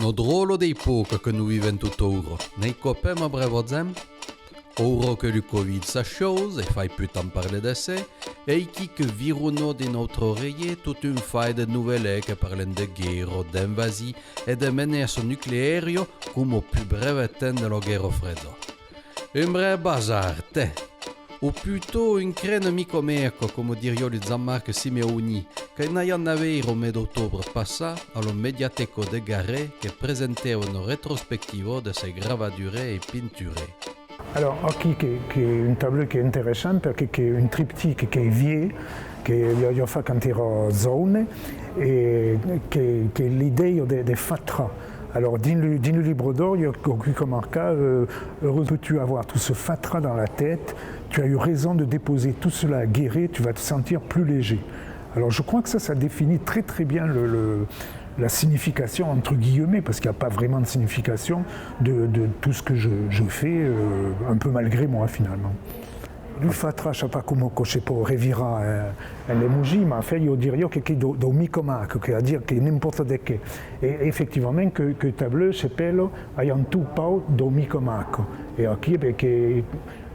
No drolo d'epoca che noi vivem tuttora, nei copem a brevodzem, ora che il Covid s'achose e fai più tant parler de sé, e chi che virono di notre oreiller toute une faille de nouvelles che parlent de guerre, d'invasie e de menace nucléaire come au plus breve temps de la guerre fredda. Un vrai bazar, te! Ou plutôt une crène micomerco, come dirio di Gianmarco Simeoni, che n'ayant avere au mes d'ottobre passa allo Mediateco de Garret che presenteva una rétrospective de ses gravures et pintures. Alors, qui est une tableau qui est intéressante, qui est une triptyque qui est vieille, che io fa quand ero zone, et che è l'idée des fatras. Alors, dans le livre d'or, il y a comme marqué heureux peux-tu avoir tout ce fatras dans la tête, tu as eu raison de déposer tout cela à guérir, tu vas te sentir plus léger. Alors, je crois que ça définit très très bien la signification, entre guillemets, parce qu'il n'y a pas vraiment de signification de tout ce que je fais, un peu malgré moi finalement. Il fatra, je ne sais pas comment je peux revira l'emoji, mais en fait, il dirait que c'est do micomac, c'est-à-dire que n'importe de quoi. Et effectivement, que tableau s'appelle ayant tout pas do micomac. Et ici,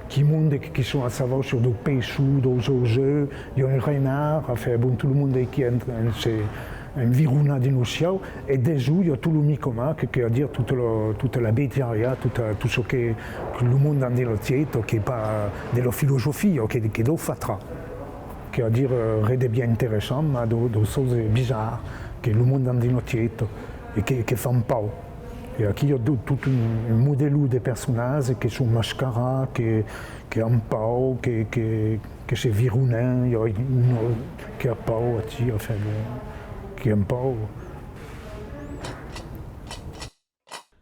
qui monde qui sont à savoir sur des pêchous, des jeux, il y a un renard, enfin, bon, tout le monde qui est un viruna di Nuciao, et des jours, il y a tout le micoma, c'est-à-dire toute la bétiaria, tout ce que le monde a dans le théâtre, qui n'est pas de la philosophie, qui est de fatra. C'est-à-dire rien de bien intéressant, mais de choses bizarres, que le monde a dans le théâtre, et qui ne font pas. Et ici, il y a tout un modèle de personnages qui sont mascarats, qui ont pas, qui sont virunin, il y a une qui a pas, enfin, qui aime pas.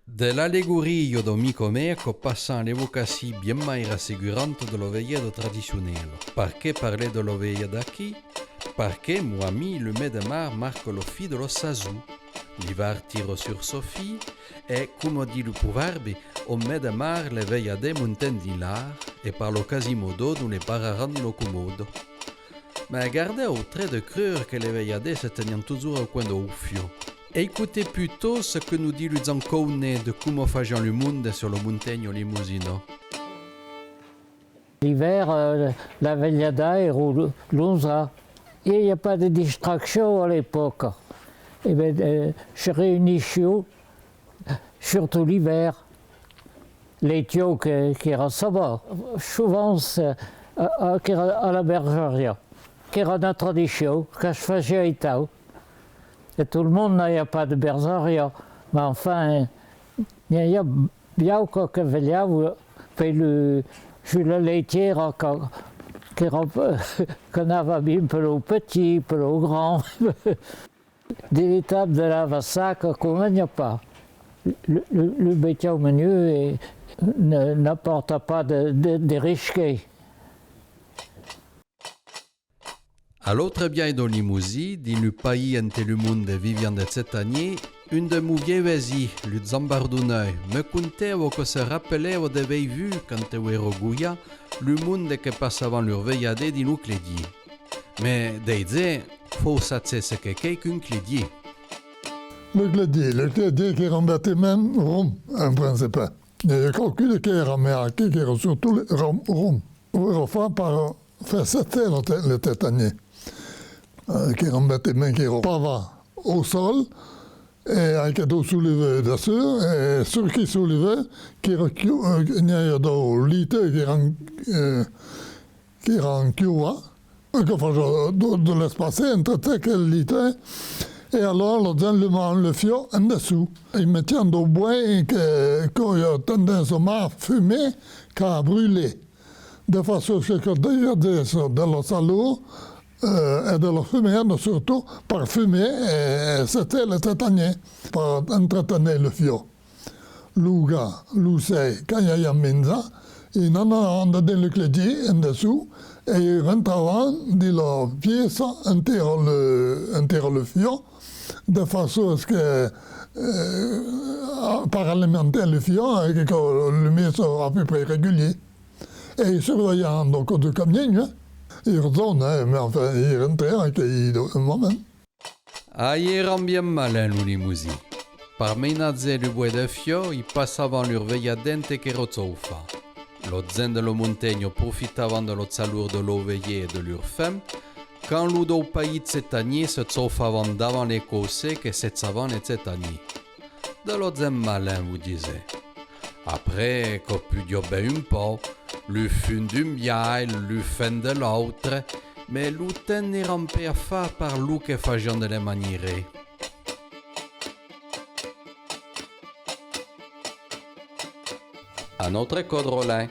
De l'allegoria do micomeco passant l'evocatie bien mai rassicurante de l'oveillade traditionnelle. Perché parler de l'oveillade qui? Perché, moi ami, le mai de mar marque le fi de lo sazou. L'hiver tire sur Sophie et, comme dit le proverbe, au mai de mar le veillade montent d'hilar et par lo quasimodo nous les pararan lo comodo. Mais gardez au trait de crure que les veilladets se tenaient toujours au coin de Oufio. Écoutez plutôt ce que nous dit le Zancone de comment faisant le monde sur le montagne Limosino. L'hiver, la veillada est l'onza. Il n'y a pas de distraction à l'époque. Et bien, je réunis surtout l'hiver. Les tios qui era ça souvent à la bergerie. Qui era une tradition, que je faisais et tout. Et tout le monde n'avait pas de bergerie. Mais enfin, il y a bien que veillait, puis le laitier qu'on avait bien peu au petit, peu au grand. Des étapes de la vassac qu'on n'y a pas. Le bétail au menu n'apporte pas de risques. À l'autre bien dans Limousin, dans le pays ante le monde vivant de cette année, une de mes vieilles vaisies, le Zambarduneuil, me contait que se rappelait au devait vu quand il était Gouya, le monde qui passe avant leur veillade dans nos clédiers. Mais disait, faut s'attirer ce que quelqu'un clédier. Le clédier qui est en bâtiment rond, en principe. Il y a quelqu'un qui est en mer, qui est surtout rond. On va par faire cette le tétanier. Qui est en bâtiment qui est pas au sol, et avec dos soulevé dessus, et sur qui soulevé, qui il y a des litres qui rend cuva, que faut de l'espace entre tel litre, et alors le donne le fio en dessous. Il me tient au bois qu'il a tendance à fumer qu'à brûler. De façon que dans le salon, et de la fumée, surtout par fumée, c'était le tétanier, pour entretenir le fio. L'ouga, l'ousei, quand il y a minza, il en a dans le clédier en dessous, et il rentre avant de la pièce entre le fio, de façon à ce que par alimenter le fion et que le mets soit à peu près régulier. Et surveillant donc de camion, il retourne, mais enfin, il rentre avec un moment. Aïe, eran bien malin l'unimusi. Par meinazze le bois de fio, il passavano l'urvegliadente che rozzofa. Lo zen dello montegno profitavano dello zalur de l'oveiller et de leur femme, quand l'udo paït setagni se zoffavano davant les cossés che sezzavano et setagni. De lo zen malin, vous disiez. Après, qu'au pu diobbe un po', le fun d'un biail, le fin de l'autre, mais l'uten ne rampé à fa par l'ou che fagion de les maniere. À notre code Rollin.